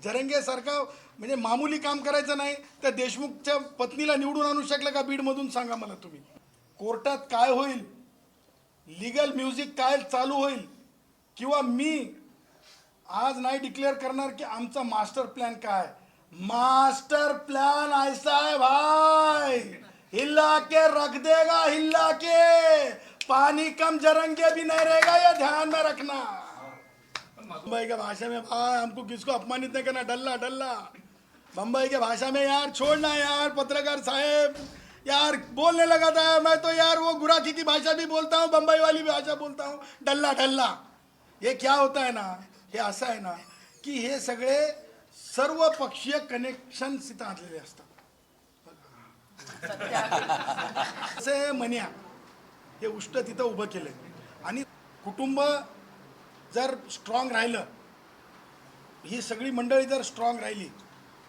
जरंगे सारखा म्हणजे मामूली काम करायचं नाही तर देशमुखच्या पत्नीला निवडून आणू शकलं का बीडमधून सांगा मला तुम्ही. कोर्टात काय होईल, लीगल म्युझिक काय चालू होईल, किंवा मी आज नाही डिक्लेअर करणार की आमचा मास्टर प्लॅन काय. मास्टर प्लान ऐसा है भाई, हिला के रख देगा, हिला के पानी कम जरंगे भी नहीं रहेगा, ये ध्यान में रखना. बम्बई के भाषा में भाई हमको किसको अपमानित नहीं करना. डल्ला डल्ला बम्बई के भाषा में यार छोड़ना यार पत्रकार साहेब. यार बोलने लगा था मैं तो यार वो गुराखी की भाषा भी बोलता हूँ, बम्बई वाली भाषा बोलता हूँ. डल्ला डल्ला. हे क्या होता है ना, हे असं आहे ना की हे सगळे सर्व पक्षीय कनेक्शन तिथं आणलेले असतात. असे मन्या हे उष्ट तिथं उभं केलं आणि कुटुंब जर स्ट्रॉंग राहिलं, ही सगळी मंडळी जर स्ट्रॉंग राहिली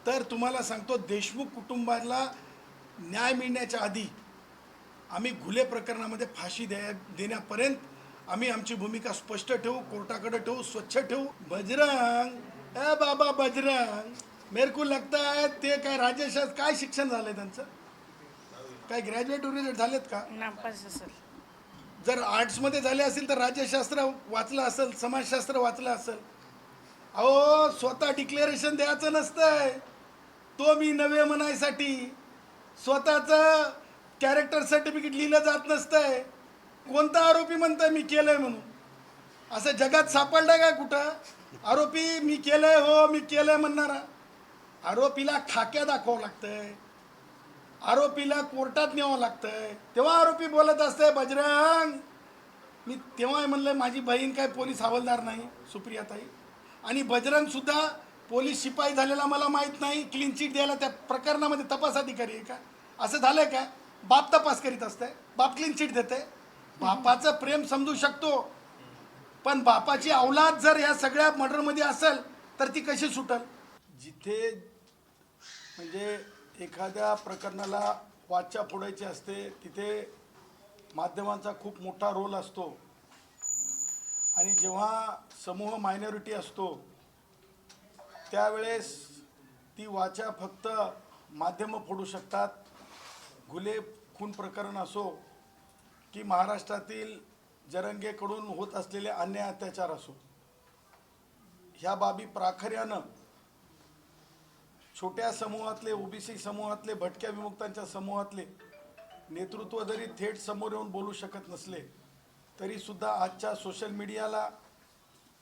तर तुम्हाला सांगतो देशमुख कुटुंबाला न्याय मिळण्याच्या आधी आम्ही घुले प्रकरणामध्ये फाशी देण्यापर्यंत आम्ही आमची भूमिका स्पष्ट ठेवू, कोर्टाकडे ठेवू, स्वच्छ ठेवू. बजरंग ए बाबा बजरंग, मेरे को लगता है ते काय राजेश काय शिक्षण झालंय त्यांचं, काय ग्रॅज्युएट झालेत का. नापास असेल. जर आर्ट्समध्ये झाले असेल तर राज्यशास्त्र वाचलं असेल, समाजशास्त्र वाचलं असेल. अहो स्वतः डिक्लेरेशन द्यायचं नसतंय, तो मी नवे म्हणायसाठी स्वतःचं कॅरेक्टर सर्टिफिकेट लिहिलं जात नसतंय. कोणता आरोपी म्हणतंय मी केलंय म्हणून, असं जगात सापडलं का कुठं आरोपी मी केलंय हो मी केलंय म्हणणारा. आरोपीला खाक्या दाखवावं लागतंय, आरोपीला कोर्टात न्यावं लागतंय, तेव्हा आरोपी बोलत असते बजरंग. मी तेव्हा म्हणलं माझी बहीण काय पोलीस हवालदार नाही सुप्रियाताई, आणि बजरंग सुद्धा पोलीस शिपाई झालेला मला माहीत नाही. क्लीन चिट द्यायला त्या प्रकरणामध्ये तपास अधिकारी आहे का, असं झालंय का. बाप तपास करीत असते, बाप क्लीन चिट देते. बापाचं प्रेम समजू शकतो, पण बापाची औलाद जर या सगळ्या मर्डरमध्ये असेल तर ती कशी सुटल. जिथे म्हणजे एखाद्या प्रकरणाला वाचा फोडायची असते तिथे माध्यमांचा खूप मोठा रोल असतो, आणि जेव्हा समूह मायनॉरिटी असतो त्यावेळेस ती वाचा फक्त माध्यमं फोडू शकतात. घुले खून प्रकरण असो की महाराष्ट्रातील जरंगेकडून होत असलेले अन्याय अत्याचार असो, ह्या बाबी प्राखर्यानं छोट्या समूहातले, ओबीसी समूहातले, भटक्या विमुक्तांच्या समूहातले नेतृत्व जरी थेट समोर येऊन बोलू शकत नसले तरीसुद्धा आजच्या सोशल मीडियाला,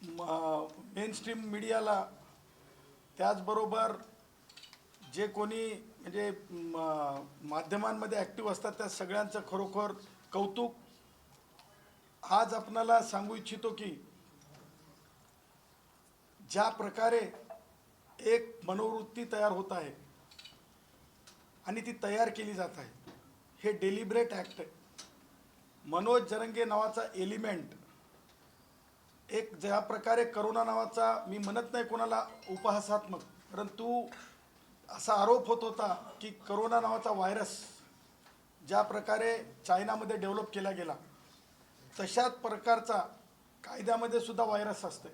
मेनस्ट्रीम मीडियाला, त्याचबरोबर जे कोणी म्हणजे माध्यमांमध्ये ॲक्टिव्ह असतात त्या सगळ्यांचं खरोखर कौतुक. आज आपणाला सांगू इच्छितो की ज्या प्रकारे एक मनोवृत्ती तयार होत आहे आणि ती तयार केली जात आहे, हे डेलिब्रेट ॲक्ट आहे. मनोज जरंगे नावाचा एलिमेंट, एक ज्या प्रकारे करोना नावाचा, मी म्हणत नाही कोणाला उपहासात्मक, परंतु असा आरोप होत होता की करोना नावाचा व्हायरस ज्या प्रकारे चायनामध्ये डेव्हलप केला गेला तशाच प्रकारचा कायद्यामध्ये सुद्धा व्हायरस असते,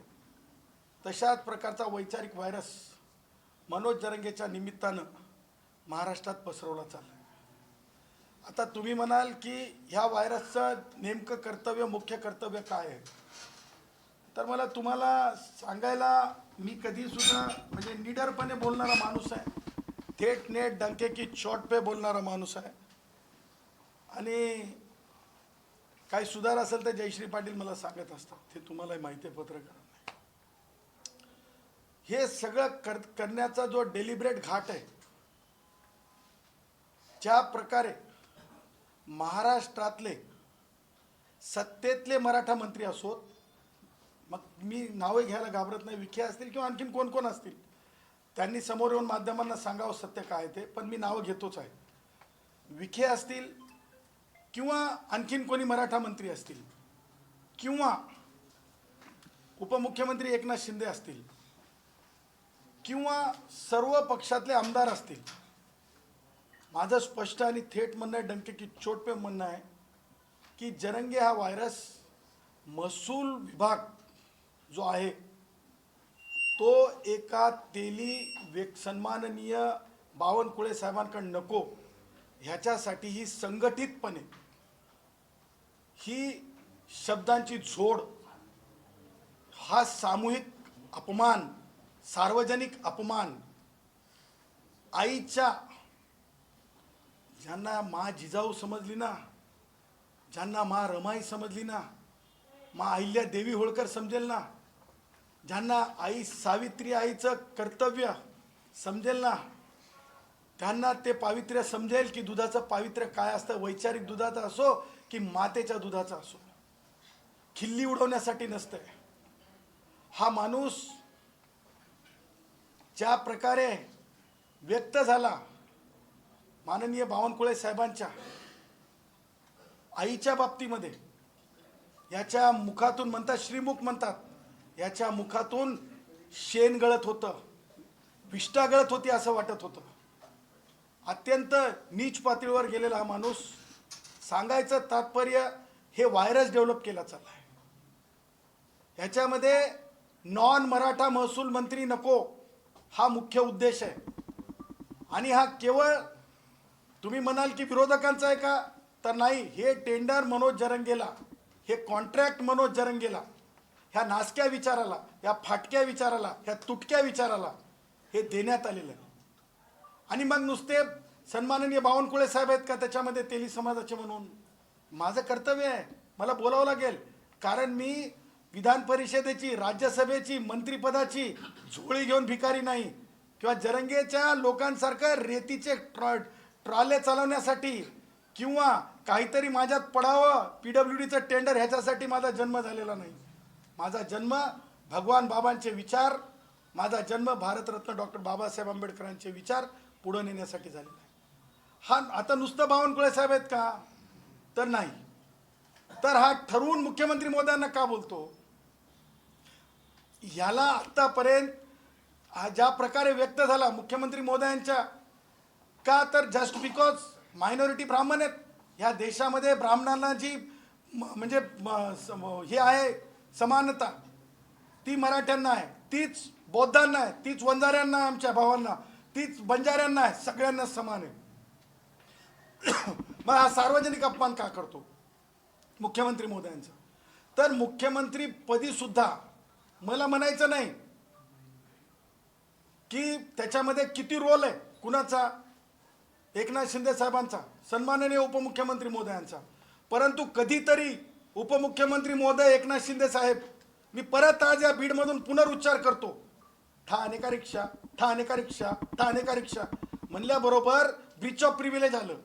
तशाच प्रकारचा वैचारिक व्हायरस मनोज जरंगेच्या निमित्तानं महाराष्ट्रात पसरवला चालला आहे. आता तुम्ही म्हणाल की ह्या व्हायरसचं नेमकं कर्तव्य, मुख्य कर्तव्य काय आहे, तर मला तुम्हाला सांगायला, मी कधीसुद्धा म्हणजे निडरपणे बोलणारा माणूस आहे, थेट नेट डंके की चोट पे बोलणारा माणूस आहे, आणि काही सुधार असेल तर जयश्री पाटील मला सांगत असतात, हे तुम्हालाही माहिती आहे पत्रकारांना. हे सगळं करण्याचा जो डेलिब्रेट घाट आहे, ज्या प्रकारे महाराष्ट्रातले सत्तेतले मराठा मंत्री असोत, मग मी नावे घ्यायला घाबरत नाही, विखे असतील किंवा आणखीन कोण कोण असतील, त्यांनी समोर येऊन माध्यमांना सांगावं सत्य काय ते, पण मी नावं घेतोच आहे. विखे असतील किंवा आणखीन कोणी मराठा मंत्री असतील किंवा उपमुख्यमंत्री एकनाथ शिंदे असतील किंवा सर्व पक्षातले आमदार असतील, माझं स्पष्ट आणि थेट म्हणणं आहे, डंके की चोट पे म्हणणं आहे की जरंगे हा व्हायरस महसूल विभाग जो आहे तो एका सन्माननीय बावनकुळे साहेबांकडे नको, ह्याच्यासाठी ही संघटितपणे ही शब्दांची झोड, हा सामूहिक अपमान, सार्वजनिक अपमान, आईच्या ज्यांना मा जिजाऊ समजली ना, ज्यांना मा रमाई समजली ना, मा अहिल्या देवी होळकर समजेल ना, ज्यांना आई सावित्री आईचं कर्तव्य समजेल ना, त्यांना ते पावित्र्य समजेल की दुधाचं पावित्र्य काय असतं, वैचारिक दुधाचं असो की मातेच्या दुधाचं असो. खिल्ली उडवण्यासाठी नसतंय. हा माणूस ज्या प्रकारे व्यक्त झाला माननीय बावनकुळे साहेबांच्या आईच्या बाबतीमध्ये, याच्या मुखातून म्हणतात, श्रीमुख म्हणतात, याच्या मुखातून शेण गळत होतं, विष्ठा गळत होती असं वाटत होतं. अत्यंत नीच पातळीवर गेलेला हा माणूस. सांगायचं तात्पर्य, हे व्हायरस डेव्हलप केला चाललाय. ह्याच्यामध्ये नॉन मराठा महसूल मंत्री नको, हा मुख्य उद्देश आहे. आणि हा केवळ तुम्ही म्हणाल की विरोधकांचा आहे का, तर नाही. हे टेंडर मनोज जरंगेला, हे कॉन्ट्रॅक्ट मनोज जरंगेला, ह्या नासक्या विचाराला, ह्या फाटक्या विचाराला, ह्या तुटक्या विचाराला हे देण्यात आलेलं आहे. आणि मग नुसते सन्माननीय बावनकुळे साहेब आहेत का त्याच्यामध्ये तेली समाजाचे म्हणून? माझं कर्तव्य आहे, मला बोलावं लागेल, कारण मी विधान परिषदेची, राज्यसभेची, मंत्रिपदाची झोळी घेऊन भिकारी नाही, किंवा जरंगेच्या लोकांसारखं रेतीचे ट्रॉले चालवण्यासाठी किंवा काहीतरी माझ्यात पडावं PWDचं टेंडर ह्याच्यासाठी माझा जन्म झालेला नाही. माझा जन्म भगवान बाबांचे विचार, माझा जन्म भारतरत्न डॉक्टर बाबासाहेब आंबेडकरांचे विचार पुढे नेण्यासाठी झालेला आहे. हा आता नुसतं बावनकुळे साहेब आहेत का, तर नाही. तर हा ठरवून मुख्यमंत्री महोदयांना का बोलतो? याला आतापर्यंत हा ज्या प्रकारे व्यक्त झाला मुख्यमंत्री महोदयांच्या, का तर जस्ट बिकॉज मायनॉरिटी ब्राह्मण आहेत, ह्या देशामध्ये ब्राह्मणांना जी म्हणजे हे आहे समानता, ती मराठ्यांना आहे, तीच बौद्धांना आहे, तीच वंजाऱ्यांना आहे, आमच्या भावांना, तीच बंजाऱ्यांना आहे, सगळ्यांना समान आहे. मग हा सार्वजनिक अपमान का करतो मुख्यमंत्री महोदयांचा? तर मुख्यमंत्री पदी सुद्धा मला म्हणायचं नाही की त्याच्यामध्ये किती रोल आहे कुणाचा, एकनाथ शिंदे साहेबांचा, सन्माननीय उपमुख्यमंत्री महोदयांचा, परंतु कधीतरी उपमुख्यमंत्री महोदय एकनाथ शिंदे साहेब, मी परत आज या बीडमधून पुनरुच्चार करतो, ठाणे का रिक्षा, ठाणे का रिक्षा, ठाणे का रिक्षा म्हणल्याबरोबर ब्रीच ऑफ प्रिव्हिलेज आलं.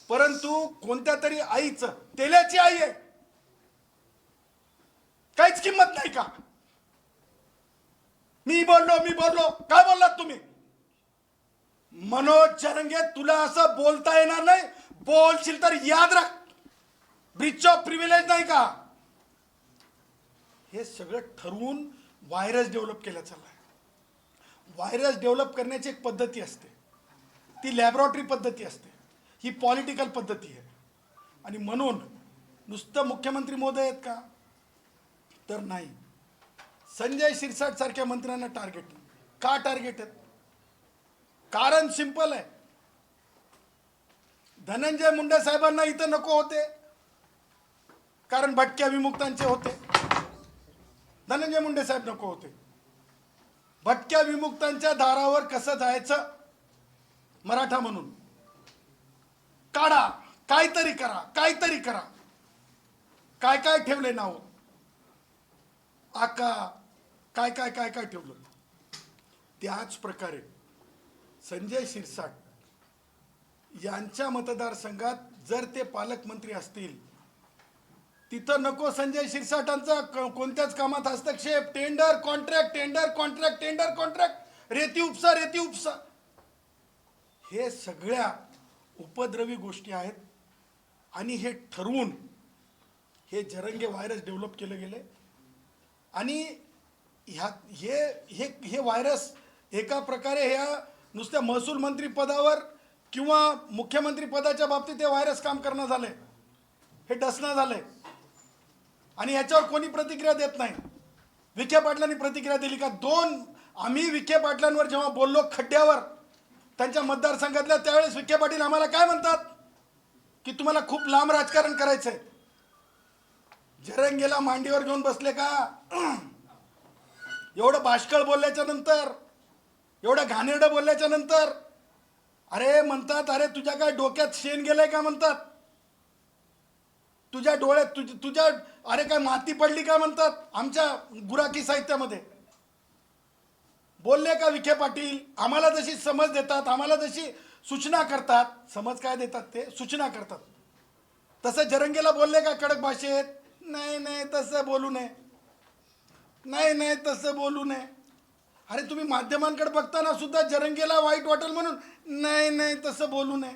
परंतु कोणत्या तरी आईचं, तेल्याची आई आहे, काहीच किंमत नाही का? मी बोललो, काय बोललात तुम्ही? मनोज जरंगे, तुला असं बोलता येणार नाही, बोलशील तर याद राख, ब्रीच ऑफ प्रिव्हिलेज नाही का? हे सगळं ठरवून व्हायरस डेव्हलप केला चाललाय. व्हायरस डेव्हलप करण्याची एक पद्धती असते, ती लॅबोरेटरी पद्धती असते, ही पॉलिटिकल पद्धती आहे. आणि म्हणून नुसतं मुख्यमंत्री महोदय आहेत का, तर नाही. संजय शिरसाट सारख्या मंत्र्यांना टार्गेट का टार्गेट आहेत? कारण सिंपल आहे. धनंजय मुंडे साहेबांना इथं नको होते, कारण भटक्या विमुक्तांचे होते. धनंजय मुंडे साहेब नको होते. भटक्या विमुक्तांच्या दारावर कसं जायचं मराठा म्हणून? काढा, काहीतरी करा, काहीतरी करा. काय काय ठेवले नाव, आका, काय काय काय काय ठेवलं. त्याच प्रकारे संजय शिरसाट यांच्या मतदारसंघात जर ते पालकमंत्री असतील, तिथं नको संजय शिरसाटांचा कोणत्याच कामात हस्तक्षेप. Tender contract, tender contract, tender contract, रेती उपसा, रेती उपसा, हे सगळ्या उपद्रवी गोष्टी आहेत. आणि हे ठरवून हे जरंगे व्हायरस डेव्हलप केलं गेले. आणि हे व्हायरस एका प्रकारे ह्या नुसत्या महसूल मंत्री पदावर किंवा मुख्यमंत्री पदाच्या बाबतीत हे व्हायरस काम करणं झालंय, हे डसणं झालंय. आणि ह्याच्यावर कोणी प्रतिक्रिया देत नाही. विखे पाटलांनी प्रतिक्रिया दिली का? आम्ही विखे पाटलांवर जेव्हा बोललो खड्ड्यावर त्यांच्या मतदारसंघातल्या, त्यावेळेस विखे पाटील आम्हाला काय म्हणतात की तुम्हाला खूप लांब राजकारण करायचंय. जरंगेला मांडीवर घेऊन बसले का? एवढं बाष्कळ बोलल्याच्या नंतर, एवढं घाणेरडं बोलल्याच्या नंतर अरे म्हणतात, अरे तुझ्या काय डोक्यात शेण गेलंय का म्हणतात, तुझ्या डोळ्यात तुझ्या अरे काय माती पडली का म्हणतात. आमच्या गुराखी साहित्यामध्ये बोलले का विखे पाटील? आम्हाला जशी समज देतात, आम्हाला जशी सूचना करतात, समज काय देतात ते सूचना करतात, तसं जरंगेला बोलले का कडक भाषेत? नाही नाही तसं बोलू नये, नाही नाही तसं बोलू नये. अरे तुम्ही माध्यमांकडे बघताना सुद्धा जरंगेला वाईट वाटेल म्हणून नाही नाही तसं बोलू नये.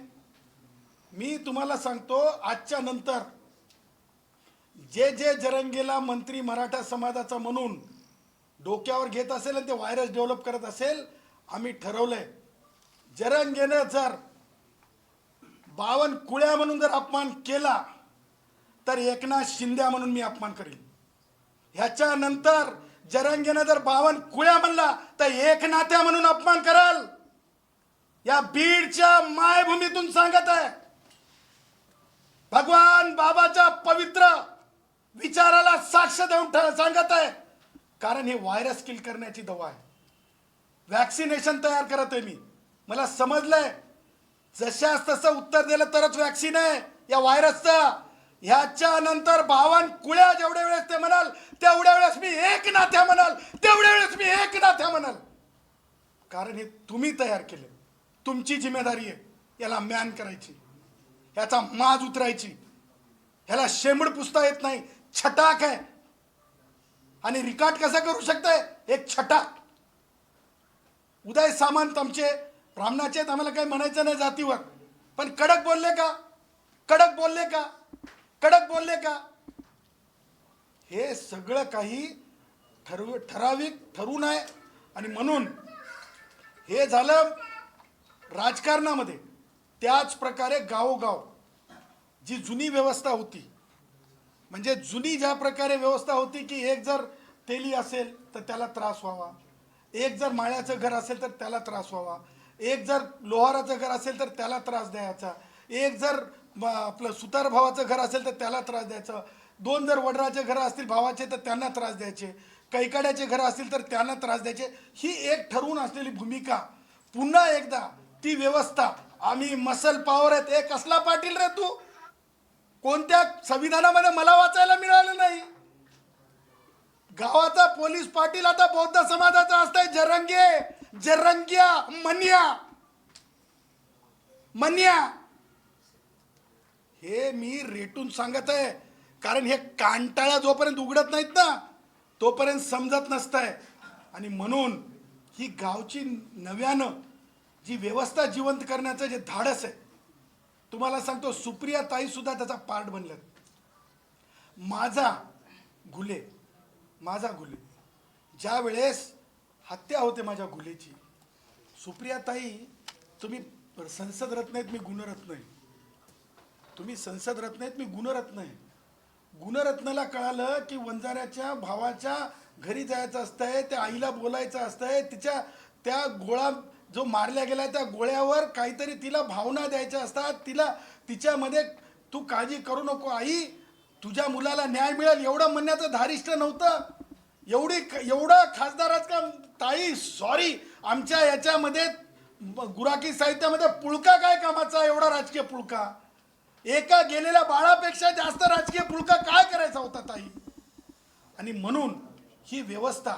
मी तुम्हाला सांगतो, आजच्या नंतर जे जे जरंगेला मंत्री मराठा समाजाचा म्हणून डोक्यावर घेत असेल आणि ते व्हायरस डेव्हलप करत असेल, आम्ही ठरवलंय जरंगेनं जर 52 कुळ्या म्हणून जर अपमान केला तर एकनाथ शिंदे म्हणून मी अपमान करीन. ह्याच्यानंतर जरंगेनं जर 52 कुळ्या म्हणला तर एकनाथ्या म्हणून अपमान कराल. या बीडच्या मायभूमीतून सांगत आहे, भगवान बाबाच्या पवित्र विचाराला साक्ष देऊन सांगत आहे. कारण हे व्हायरस किल करण्याची दवा आहे. वॅक्सिनेशन तयार करत आहे मी. मला समजलंय जशास तसं उत्तर दिलं तरच वॅक्सिन आहे या व्हायरसचं. ह्याच्या नंतर 52 कुळ्या जेवढ्या वेळेस ते म्हणाल तेवढ्या वेळेस मी एकनाथ्या म्हणाल, तेवढ्या वेळेस मी एकनाथ्या म्हणाल. कारण हे तुम्ही तयार केले, तुमची जिम्मेदारी आहे याला मॅन करायची, याचा माज उतरायची. ह्याला शेंबड पुसता येत नाही, छटाक आहे. आणि रिकाट कसं करू शकताय? एक छटाक. उदय सामंत आमचे ब्राह्मणाचे आहेत, आम्हाला काही म्हणायचं नाही जातीवर, पण कडक बोलले का? कडक बोलले का? कडक बोलले का? हे सगळं काही ठराविक ठरून आहे. आणि म्हणून हे झालं राजकारणामध्ये. त्याच प्रकारे गावोगाव जी जुनी व्यवस्था होती, म्हणजे जुनी ज्या प्रकारे व्यवस्था होती की एक जर तेली असेल तर त्याला त्रास व्हावा, एक जर माळ्याचं घर असेल तर त्याला त्रास व्हावा, एक जर लोहाराचं घर असेल तर त्याला त्रास द्यायचा, एक जर आपलं सुतार भावाचं घर असेल तर त्याला त्रास द्यायचं, 2 जर वडराचे घरं असतील भावाचे तर त्यांना त्रास द्यायचे, कैकाड्याचे घरं असतील तर त्यांना त्रास द्यायचे. ही एक ठरवून असलेली भूमिका. पुन्हा एकदा ती व्यवस्था, आम्ही मसल पॉवर आहेत. एक कसला पाटील रे तू? कोणत्या संविधानामध्ये मला वाचायला मिळालं नाही. गावाचा पोलीस पाटील आता बौद्ध समाजाचा असतंय. जरंगे, जरंग्या, मन्या मन्या. हे मी रेटून सांगत आहे, कारण हे कांटाळा जोपर्यंत उघडत नाहीत ना तोपर्यंत समजत नसतंय. आणि म्हणून ही गावची नव्यानं जी व्यवस्था जिवंत करण्याचं जे धाडस आहे, तुम्हाला सांगतो सुप्रिया ताई सुद्धा त्याचा पार्ट बनल्यात. माझा घुले ज्या वेळेस हत्या होते माझ्या घुलेची, सुप्रिया ताई तुम्ही संसद रत्न आहेत, मी गुणरत्न आहे. तुम्ही संसद रत्न आहेत, मी गुणरत्न आहे. गुणरत्नाला कळालं की वंजाऱ्याच्या भावाच्या घरी जायचं असतंय, त्या आईला बोलायचं असतंय, त्या गोळा जो मारल्या गेला त्या गोळ्यावर काहीतरी तिला भावना द्यायच्या असतात. तिच्यामध्ये तू काळजी करू नको आई, तुझ्या मुलाला न्याय मिळेल एवढं म्हणण्याचं धारिष्ट नव्हतं. एवढं खासदाराच का ताई? सॉरी, आमच्या याच्यामध्ये गुराखी साहित्यामध्ये पुळका काय कामाचा? एवढा राजकीय पुळका, एका गेलेल्या बाळापेक्षा जास्त राजकीय पुळका काय करायचा होता ताई? आणि म्हणून ही व्यवस्था,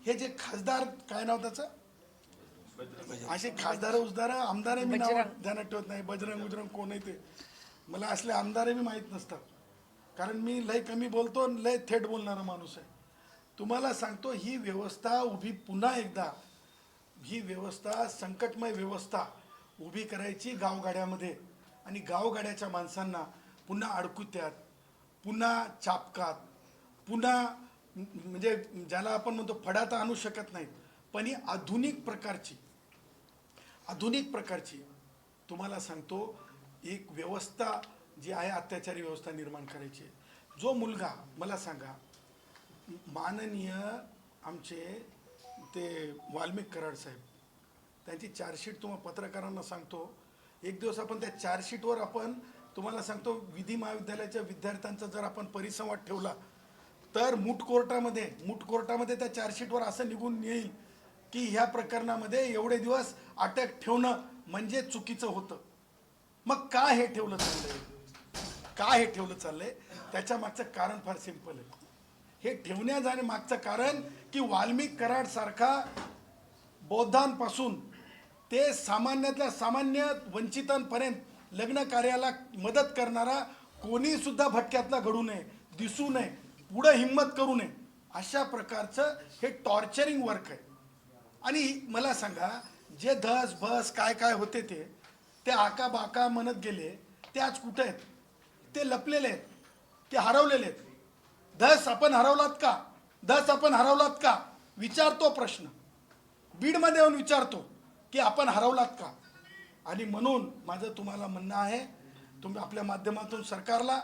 हे जे खासदार, काय नाव त्याचं, असे खासदार उजदार आमदार मी नाव ध्यानात ठेवत नाही. बजरंग कोण आहे ते मला असले आमदार मी माहीत नसतात, कारण मी लय कमी बोलतो, लय थेट बोलणारा माणूस आहे. तुम्हाला सांगतो ही व्यवस्था उभी, पुन्हा एकदा ही व्यवस्था, संकटमय व्यवस्था उभी करायची गावगाड्यामध्ये. आणि गावगाड्याच्या माणसांना पुन्हा अडकुत्यात, पुन्हा चापकात, पुन्हा म्हणजे ज्याला आपण म्हणतो फडा तर आणू शकत नाहीत, पण ही आधुनिक प्रकारची तुम्हाला सांगतो एक व्यवस्था जी आहे, अत्याचारी व्यवस्था निर्माण करायची. जो मुलगा, मला सांगा, माननीय आमचे ते वाल्मिक कराड साहेब, त्यांची चार्जशीट तुम्हाला पत्रकारांना सांगतो. एक दिवस आपण त्या चार्जशीटवर आपण तुम्हाला सांगतो, विधी महाविद्यालयाच्या विद्यार्थ्यांचा जर आपण परिसंवाद ठेवला तर मूट कोर्टामध्ये त्या चार्जशीटवर असं निघून येईल की ह्या प्रकरणामध्ये एवढे दिवस अटक ठेवणं म्हणजे चुकीचं होतं. मग का हे ठेवलं चाललंय? त्याच्या मागचं कारण फार सिंपल आहे. हे ठेवण्या जाणे मागचं कारण की वाल्मिक कराड सारखा बौद्धांपासून ते सामान्यातल्या सामान्य वंचितांपर्यंत लग्न कार्याला मदत करणारा कोणी सुद्धा भटक्यातला घडू नये, दिसू नये, पुढं हिंमत करू नये, अशा प्रकारचं हे टॉर्चरिंग वर्क आहे. आणि मला सांगा, जे धस भस काय काय होते ते आका बाका म्हणत गेले, ते आज कुठे आहेत? ते लपलेले आहेत, ते हरवलेले आहेत. धस आपण हरवलात का विचारतो प्रश्न. बीडमध्ये येऊन विचारतो की आपण हरवलात का? आणि म्हणून माझं तुम्हाला म्हणणं आहे, तुम्ही आपल्या माध्यमातून सरकारला,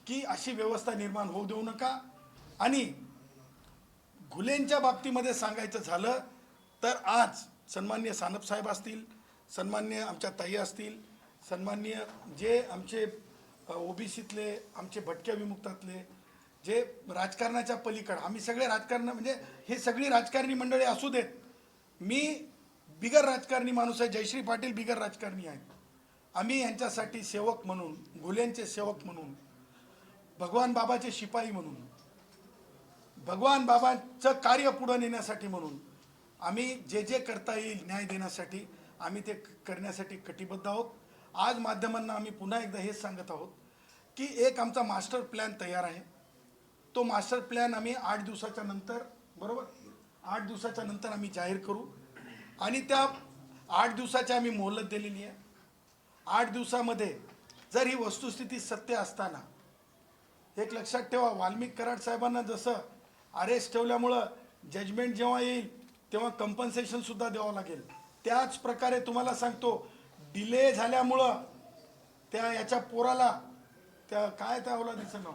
की अशी व्यवस्था निर्माण होऊ देऊ नका. आणि घुलेंच्या बाबतीमध्ये सांगायचं झालं तर आज सन्माननीय सानप साहेब असतील, सन्माननीय आमच्या ताई असतील, सन्माननीय जे आमचे ओबीसीतले, आमचे भटक्या विमुक्तातले, जे राजकारणाच्या पलीकडे, आम्ही सगळे राजकारण म्हणजे हे सगळी राजकारणी मंडळी असू देत, मी बिगर राजकारणी माणूस आहे, जयश्री पाटील बिगर राजकारणी आहेत. आम्ही यांच्यासाठी सेवक म्हणून, घुलेंचे सेवक म्हणून, भगवान बाबाचे शिपाई म्हणून, भगवान बाबांचं कार्य पुढं नेण्यासाठी म्हणून आम्ही जे जे करता येईल न्याय देण्यासाठी आम्ही ते करण्यासाठी कटिबद्ध आहोत. आज माध्यमांना आम्ही पुन्हा एकदा हेच सांगत आहोत की एक आमचा मास्टर प्लॅन तयार आहे. तो मास्टर प्लॅन आम्ही 8 दिवसाच्या नंतर, बरोबर 8 दिवसाच्या नंतर आम्ही जाहीर करू. आणि त्या 8 दिवसाची आम्ही मोहलत दिलेली आहे. 8 दिवसामध्ये जर ही वस्तुस्थिती सत्य असताना, एक लक्षात ठेवा, वाल्मिक कराड साहेबांना जसं अरेस्ट ठेवल्यामुळं जजमेंट जेव्हा येईल तेव्हा कंपन्सेशन सुद्धा द्यावं लागेल, त्याच प्रकारे तुम्हाला सांगतो, डिले झाल्यामुळं त्या याच्या पोराला, त्या काय त्या औलादीचं नाव,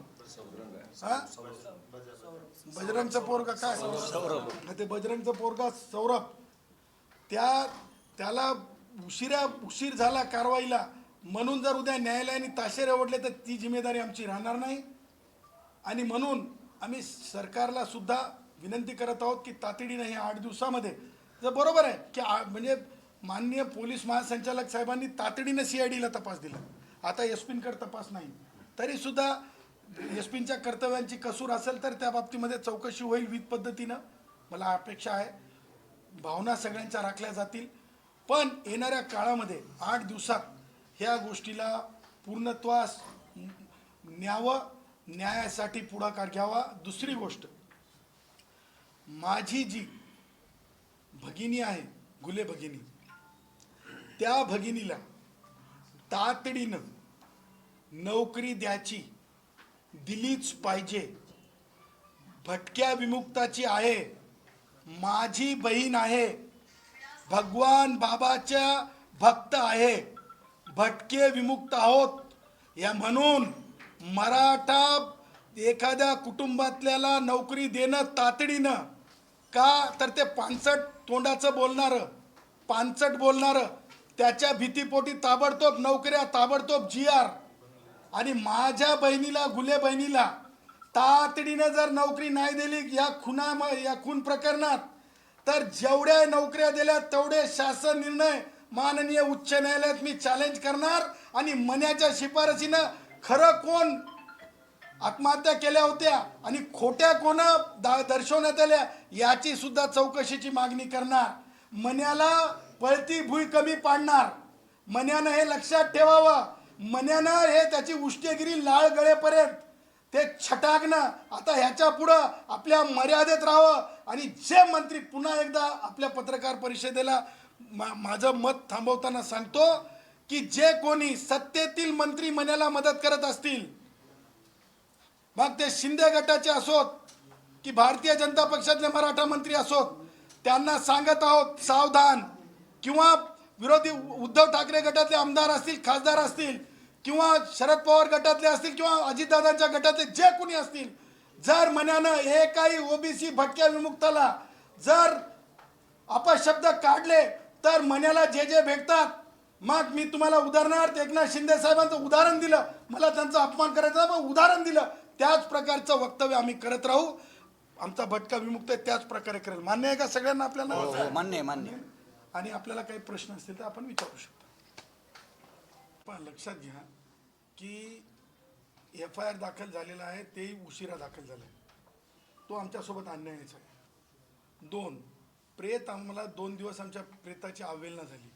बजरंगचं पोरगा, काय ते बजरंगचं पोरगा सौरभ, त्याला उशीर झाला कारवाईला म्हणून जर उद्या न्यायालयाने ताशेरे ओढले तर ती जिम्मेदारी आमची राहणार नाही. आणि म्हणून आम्ही सरकारला सुद्धा विनंती करत आहोत की तातडीनं हे 8 दिवसामध्ये, जर बरोबर आहे की म्हणजे माननीय पोलीस महासंचालक साहेबांनी तातडीनं CIDला तपास दिला, आता SP-कडे तपास नाही, तरीसुद्धा SP-च्या कर्तव्यांची कसूर असेल तर त्या बाबतीमध्ये चौकशी होईल विविध पद्धतीनं. मला अपेक्षा आहे, भावना सगळ्यांच्या राखल्या जातील. पण येणाऱ्या काळामध्ये 8 दिवसात ह्या गोष्टीला पूर्णत्वास न्यावं, न्यायासाठी पुढाकार घ्यावा. दुसरी गोष्ट, माझी जी भगिनी आहे, घुले भगिनी, त्या भगिनीला तातडीनं नोकरी द्यायची, दिलीच पाहिजे. भटक्या विमुक्ताची आहे, माझी बहीण आहे, भगवान बाबाच्या भक्त आहे, भटके विमुक्त आहोत. या म्हणून मराठा एखाद्या कुटुंबातल्याला नोकरी देणं तातडीनं, का तर ते पानचट बोलणारं त्याच्या भीतीपोटी ताबडतोब नोकऱ्या, ताबडतोब GR. आणि माझ्या बहिणीला, घुले बहिणीला तातडीनं जर नोकरी नाही दिली या खून प्रकरणात, तर जेवढ्या नोकऱ्या दिल्या तेवढे शासन निर्णय माननीय उच्च न्यायालयात मी चॅलेंज करणार. आणि मन्याच्या शिफारसीनं खरं कोण आत्महत्या केल्या होत्या आणि खोट्या कोण दर्शवण्यात आल्या याची सुद्धा चौकशीची मागणी करणार. मन्याला पळती भुई कमी पाडणार. मन्यानं हे लक्षात ठेवावं. मन्यानं हे त्याची उष्टेगिरी लाळ गळेपर्यंत ते छटाकणं आता ह्याच्या पुढं आपल्या मर्यादेत राहावं. आणि जे मंत्री, पुन्हा एकदा आपल्या पत्रकार परिषदेला माझं मत थांबवताना सांगतो की जे कोणी सत्तेतील मंत्री मन्याला मदत करत असतील, मग ते शिंदे गटाचे असोत की भारतीय जनता पक्षातले मराठा मंत्री असोत, त्यांना सांगत आहोत सावधान. किंवा विरोधी उद्धव ठाकरे गटातले आमदार असतील, खासदार असतील, किंवा शरद पवार गटातले असतील, किंवा अजितदादांच्या गटातले जे कोणी असतील, जर मन्यानं एकाही OBC भटक्या विमुक्ताला जर अपशब्द काढले तर मनाला जे जे भेटतात. मग मी तुम्हाला उदाहरणार्थ एकनाथ शिंदे साहेबांचं उदाहरण दिलं, मला त्यांचा अपमान करायचा पण उदाहरण दिलं, त्याच प्रकारचं वक्तव्य आम्ही करत राहू. आमचा भटका विमुक्त आहे त्याच प्रकारे करेल. मान्य आहे का सगळ्यांना आपल्याला? हो, मान्य मान्य. आणि आपल्याला काही प्रश्न असतील तर आपण विचारू शकतो. पण लक्षात घ्या की FIR दाखल झालेला आहे, तेही उशिरा दाखल झाला आहे, तो आमच्यासोबत अन्यायाचा आहे. 2, प्रेत आम्हाला 2 दिवस आमच्या प्रेताची अवहेलना झाली.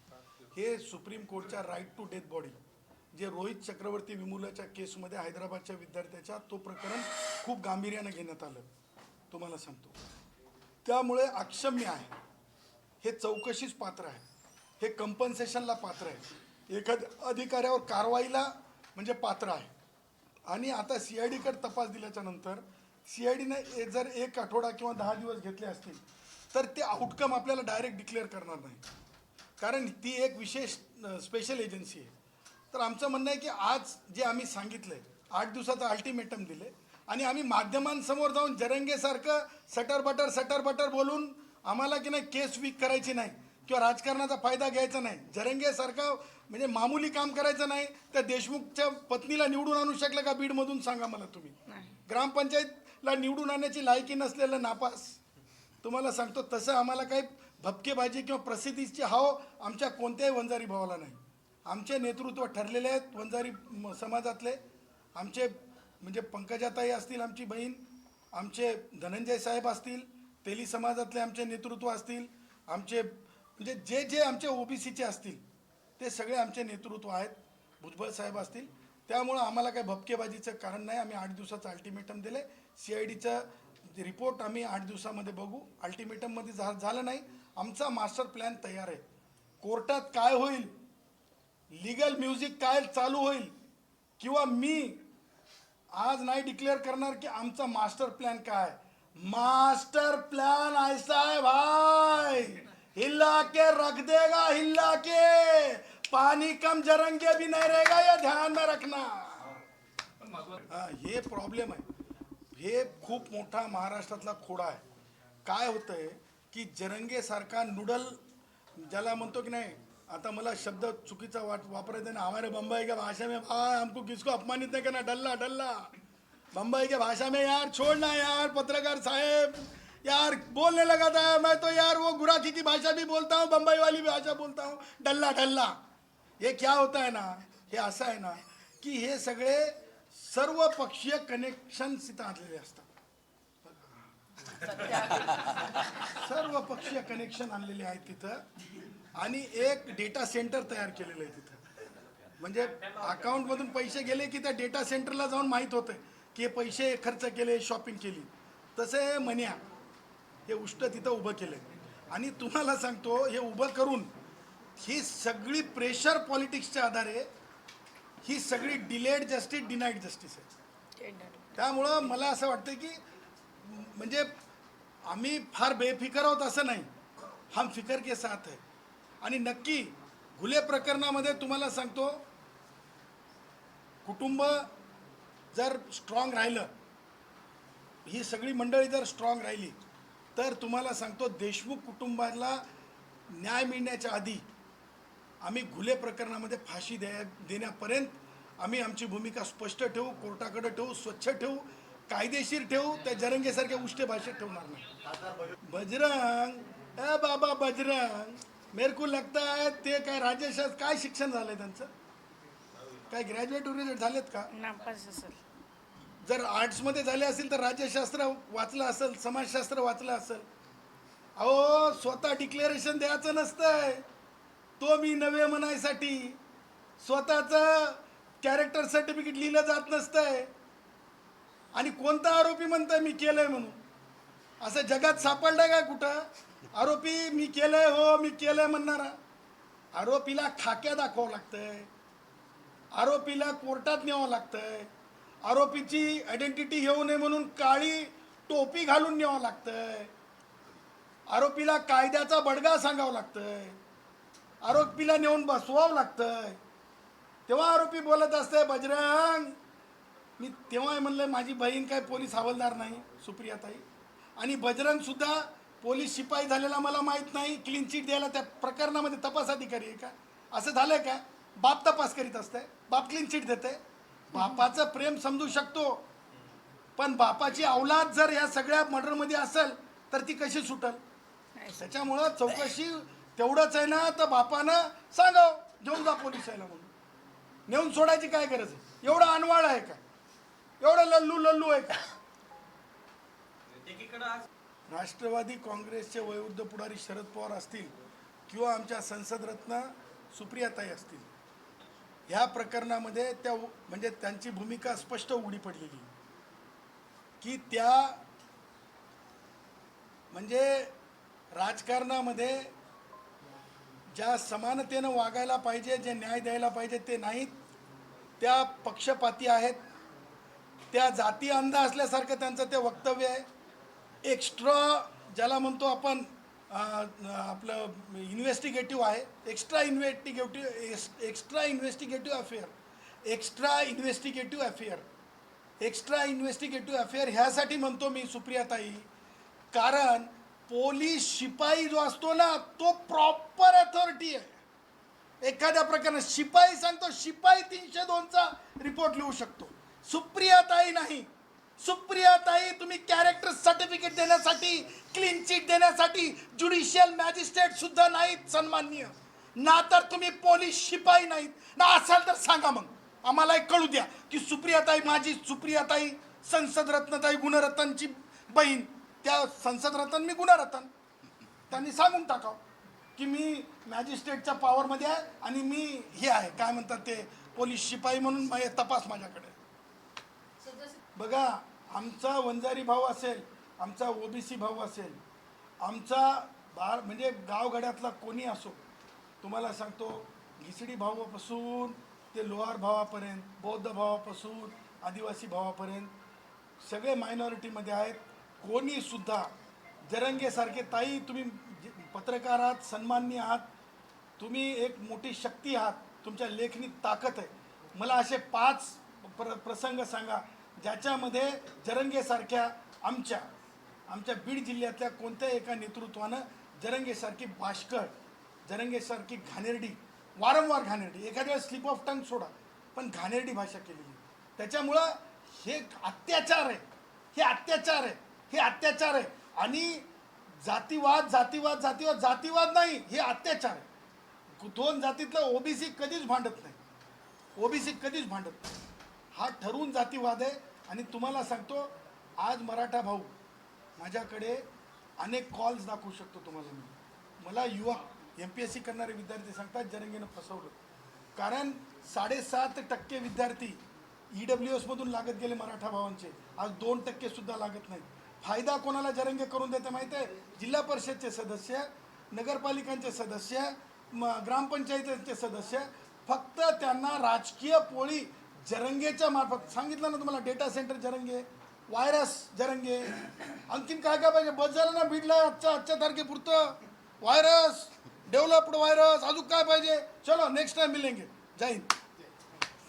हे सुप्रीम कोर्टच्या राईट टू डेथ बॉडी जे रोहित चक्रवर्ती विमुलाच्या केसमध्ये हैदराबादच्या विद्यार्थ्याच्या तो प्रकरण खूप गांभीर्यानं घेण्यात आलं, तुम्हाला सांगतो. त्यामुळे अक्षम्य आहे, हे चौकशीच पात्र आहे, हे कंपन्सेशनला पात्र आहे, एखाद्या अधिकाऱ्यावर कारवाईला म्हणजे पात्र आहे. आणि आता CID कडे तपास दिल्याच्या नंतर CIDने जर 1 आठवडा किंवा 10 दिवस घेतले असतील तर ते आउटकम आपल्याला डायरेक्ट डिक्लेअर करणार नाही, कारण ती एक विशेष स्पेशल एजन्सी आहे. तर आमचं म्हणणं आहे की आज जे आम्ही सांगितलं आहे, 8 दिवसाचं अल्टिमेटम दिले आणि आम्ही माध्यमांसमोर जाऊन जरंगेसारखं सटर बटर बोलून आम्हाला की नाही केस वीक करायची नाही किंवा राजकारणाचा फायदा घ्यायचा नाही. जरंगेसारखं म्हणजे मामूली काम करायचं नाही. त्या देशमुखच्या पत्नीला निवडून आणू शकलं का बीडमधून? सांगा मला तुम्ही. ग्रामपंचायतला निवडून आणण्याची लायकी नसलेलं नापास. तुम्हाला सांगतो तसं आम्हाला काही भपकेबाजी किंवा प्रसिद्धीची हाव आमच्या कोणत्याही वंजारी भावाला नाही. आमचे नेतृत्व ठरलेले आहेत वंजारी समाजातले. आमचे म्हणजे पंकजाताई असतील, आमची बहीण, आमचे धनंजय साहेब असतील, तेली समाजातले आमचे नेतृत्व असतील, आमचे म्हणजे जे जे आमचे OBCचे असतील ते सगळे आमचे नेतृत्व आहेत, भुजबळ साहेब असतील. त्यामुळं आम्हाला काही भपकेबाजीचं कारण नाही. आम्ही 8 दिवसाचं अल्टिमेटम दिले. CIDचं रिपोर्ट आम्ही 8 दिवसामध्ये बघू. अल्टिमेटममध्ये झालं नाही, आमचा मास्टर प्लॅन तयार आहे. कोर्टात काय होईल, लीगल म्युझिक काय चालू होईल, किंवा मी आज नाही डिक्लेअर करणार की आमचा मास्टर प्लॅन काय. मास्टर प्लान ऐसा है भाई, हिला के रख देगा, हिला के पानी कम जरंगे भी नहीं रहेगा, ये ध्यान में रखना. हे प्रॉब्लेम आहे, हे खूप मोठा महाराष्ट्रातला खोडा आहे. काय होतंय की जरंगेसारखा नूडल ज्याला म्हणतो की नाही, आता मला शब्द चुकीचा वापरायचा ना, हमारे बम्बई के भाषा में भाई हमको किसको अपमानित नहीं करना, डल्ला डल्ला बम्बई के भाषा में यार छोड़ना यार पत्रकार साहेब, यार बोलने लगा था मैं तो यार वो गुराखी की भाषा भी बोलता हूँ, बम्बई वाली भाषा बोलता हूँ, डल्ला डल्ला. हे क्या होता है ना, हे असं आहे ना की हे सगळे सर्व पक्षीय कनेक्शन्स इथं आणलेले असतात. सर्व पक्षीय कनेक्शन आणलेले आहेत तिथं आणि एक डेटा सेंटर तयार केलेलं आहे तिथं. म्हणजे अकाउंटमधून पैसे गेले की त्या डेटा सेंटरला जाऊन माहीत होतं की हे पैसे खर्च केले, शॉपिंग केली. तसं हे मन्या हे उष्ट तिथं उभं केलं आणि तुम्हाला सांगतो हे उभं करून ही सगळी प्रेशर पॉलिटिक्सच्या आधारे ही सगळी डिलेड जस्टिस, डिनाईड जस्टिस आहे. त्यामुळं मला असं वाटतं की म्हणजे आम्ही फार बेफिकर आहोत असं नाही, हम फिकर के साथ आहे. आणि नक्की घुले प्रकरणामध्ये तुम्हाला सांगतो कुटुंब जर स्ट्रॉंग राहिलं, ही सगळी मंडळी जर स्ट्रॉंग राहिली तर तुम्हाला सांगतो देशमुख कुटुंबाला न्याय मिळण्याच्या आधी आम्ही घुले प्रकरणामध्ये फाशी देण्यापर्यंत आम्ही आमची भूमिका स्पष्ट ठेवू, कोर्टाकडे ठेवू, स्वच्छ ठेवू, कायदेशीर ठेवू, त्या जरंगेसारख्या उष्टे भाषेत ठेवणार नाही. बजरंग, ए बाबा बजरंग, मेरे को लगता है ते काय राजेशास्त्र काय शिक्षण झालंय त्यांचं, काय ग्रॅज्युएट झालेत का? नापास असेल. जर आर्ट्समध्ये झाले असेल तर राज्यशास्त्र वाचलं असेल, समाजशास्त्र वाचलं असेल. अहो स्वतः डिक्लेरेशन द्यायचं नसतंय, तो मी नवे म्हणायसाठी स्वतःचं कॅरेक्टर सर्टिफिकेट लिहिलं जात नसतंय. आणि कोणता आरोपी म्हणतंय मी केलंय म्हणून? असं जगात सापडलंय का कुठं आरोपी मी केलंय, हो मी केलंय म्हणणारा? आरोपीला खाक्या दाखवावं लागतंय, आरोपीला कोर्टात न्यावं लागतंय, आरोपीची आयडेंटिटी घेऊ नये म्हणून काळी टोपी घालून न्यावं लागतंय, आरोपीला कायद्याचा बडगा सांगावं लागतंय, आरोपीला नेऊन बसवावं लागतंय. तेव्हा आरोपी बोलत असते बजरंग. मी तेव्हा म्हणलं माझी बहीण काय पोलीस हवालदार नाही, सुप्रियाताई, आणि बजरंगसुद्धा पोलीस शिपाई झालेला मला माहीत नाही, क्लीन चिट द्यायला त्या प्रकरणामध्ये तपास अधिकारी आहे का? असं झालंय का? बाप तपास करीत असतंय, बाप क्लीन चिट देते. बापाचं प्रेम समजू शकतो, पण बापाची औलाद जर या सगळ्या मर्डरमध्ये असेल तर ती कशी सुटल? त्याच्यामुळं चौकशी तेवढंच आहे ना, तर बापानं सांगाव घेऊन जा पोलिसाला म्हणून. नेऊन सोडायची काय गरज आहे? एवढा अनवाळ आहे का? एवढं लल्लू आहे का? राष्ट्रवादी काँग्रेसचे वयोवृद्ध पुढारी शरद पवार असतील किंवा आमच्या संसदरत्न सुप्रियाताई असतील, ह्या प्रकरणामध्ये त्या म्हणजे त्यांची भूमिका स्पष्ट उघडी पडलेली की त्या म्हणजे राजकारणामध्ये ज्या समानतेनं वागायला पाहिजे, जे न्याय द्यायला पाहिजे ते नाहीत, त्या पक्षपाती आहेत, त्या जाती अंध असल्यासारखं त्यांचं ते वक्तव्य आहे. एक्स्ट्रा ज्याला म्हणतो आपण आपलं इन्व्हेस्टिगेटिव्ह आहे, एक्स्ट्रा इन्व्हेस्टिगेटिव्ह अफेअर ह्यासाठी म्हणतो मी सुप्रियाताई, कारण पोलीस शिपाई जो असतो ना तो प्रॉपर अथॉरिटी आहे. एखाद्या प्रकरणात शिपाई सांगतो, शिपाई 302चा रिपोर्ट लिहू शकतो, सुप्रियाताई नाही. सुप्रियाताई तुम्ही कॅरेक्टर सर्टिफिकेट देण्यासाठी, क्लीन चिट देण्यासाठी ज्युडिशियल मॅजिस्ट्रेट सुद्धा नाहीत सन्माननीय, ना तर तुम्ही पोलीस शिपाई नाहीत ना. असाल तर सांगा, मग आम्हाला कळू द्या की सुप्रियाताई, माझी सुप्रियाताई संसदरत्नताई गुणरत्नची बहीण, त्या संसदरत्न मी गुणरत्न, त्यांनी सांगून टाकावं की मी मॅजिस्ट्रेटच्या पॉवरमध्ये आहे आणि मी हे आहे काय म्हणतात ते पोलीस शिपाई म्हणून तपास माझ्याकडे. बघा, आमचा वंजारी भाऊ असेल, आमचा ओबीसी भाऊ असेल, आमचा म्हणजे गावगड्यातला कोणी असो, तुम्हाला सांगतो घिसडी भावापासून ते लोहार भावापर्यंत, बौद्ध भावापासून आदिवासी भावापर्यंत सगळे मायनॉरिटीमध्ये आहेत. कोणीसुद्धा जरंगेसारखे, ताई तुम्ही पत्रकार आहात, सन्माननीय आहात, तुम्ही एक मोठी शक्ती आहात, तुमच्या लेखनीत ताकद आहे. मला असे 5 प्रसंग सांगा ज्याच्यामध्ये जरंगेसारख्या आमच्या बीड जिल्ह्यातल्या कोणत्याही एका नेतृत्वानं जरंगेसारखी बाष्कळ, जरंगेसारखी घाणेरडी, वारंवार घाणेरडी, एखाद्या वेळेस स्लिप ऑफ टंग सोडा, पण घाणेरडी भाषा केलेली. त्याच्यामुळं हे अत्याचार आहे, हे अत्याचार आहे, हे अत्याचार आहे. आणि जातीवाद नाही, हे अत्याचार आहे. 2 जातीतलं ओबीसी कधीच भांडत नाही, ओबीसी कधीच भांडत नाही. हा ठरवून जातीवाद आहे. आणि तुम्हाला सांगतो, आज मराठा भाऊ माझ्याकडे अनेक कॉल्स दाखवू शकतो तुम्हाला मी. मला युवा MPSC करणारे विद्यार्थी सांगतात जरंगेनं फसवलं, कारण 7.5% विद्यार्थी EWSमधून लागत गेले मराठा भावांचे, आज 2%सुद्धा लागत नाही. फायदा कोणाला जरंगे करून देते माहिती आहे? जिल्हा परिषदचे सदस्य, नगरपालिकांचे सदस्य, ग्रामपंचायतीचे सदस्य. फक्त त्यांना राजकीय पोळी जरंगेच्या मार्फत. सांगितलं ना तुम्हाला, data centre Jarange, virus Jarange, आणखीन काय काय पाहिजे? बस झालं ना बीडला आजच्या तारखेपुरतं. व्हायरस, डेव्हलप्ड व्हायरस, अजून काय पाहिजे? चलो नेक्स्ट टाइम मिलेंगे. जय हिंद.